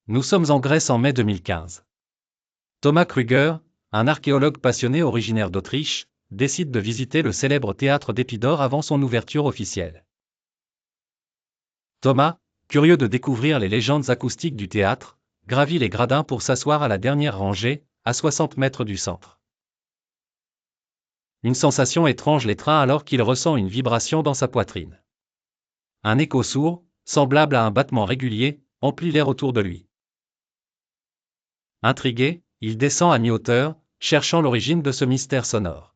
Nous sommes en Grèce en mai 2015. Thomas Krüger, un archéologue passionné originaire d'Autriche, décide de visiter le célèbre théâtre d'Épidore avant son ouverture officielle. Thomas, curieux de découvrir les légendes acoustiques du théâtre, gravit les gradins pour s'asseoir à la dernière rangée, à 60 mètres du centre. Une sensation étrange l'étreint alors qu'il ressent une vibration dans sa poitrine. Un écho sourd, semblable à un battement régulier, emplit l'air autour de lui. Intrigué, il descend à mi-hauteur, cherchant l'origine de ce mystère sonore.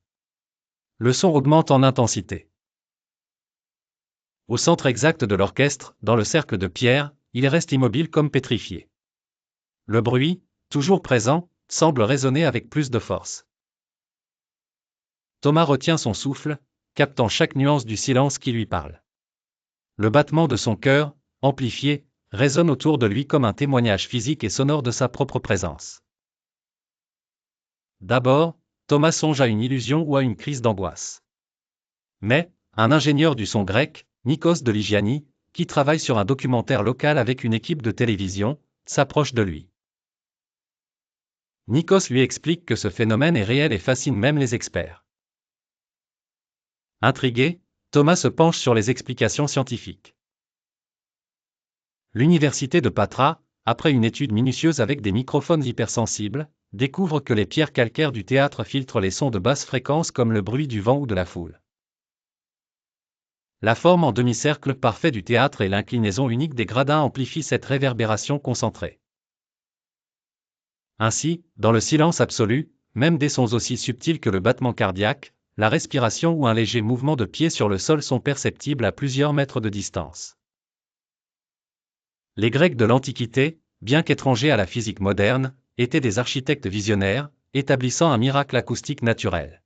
Le son augmente en intensité. Au centre exact de l'orchestre, dans le cercle de pierre, il reste immobile comme pétrifié. Le bruit, toujours présent, semble résonner avec plus de force. Thomas retient son souffle, captant chaque nuance du silence qui lui parle. Le battement de son cœur, amplifié, résonne autour de lui comme un témoignage physique et sonore de sa propre présence. D'abord, Thomas songe à une illusion ou à une crise d'angoisse. Mais, un ingénieur du son grec, Nikos de Lygiani, qui travaille sur un documentaire local avec une équipe de télévision, s'approche de lui. Nikos lui explique que ce phénomène est réel et fascine même les experts. Intrigué, Thomas se penche sur les explications scientifiques. L'université de Patra, après une étude minutieuse avec des microphones hypersensibles, découvre que les pierres calcaires du théâtre filtrent les sons de basse fréquence comme le bruit du vent ou de la foule. La forme en demi-cercle parfait du théâtre et l'inclinaison unique des gradins amplifient cette réverbération concentrée. Ainsi, dans le silence absolu, même des sons aussi subtils que le battement cardiaque, la respiration ou un léger mouvement de pied sur le sol sont perceptibles à plusieurs mètres de distance. Les Grecs de l'Antiquité, bien qu'étrangers à la physique moderne, étaient des architectes visionnaires, établissant un miracle acoustique naturel.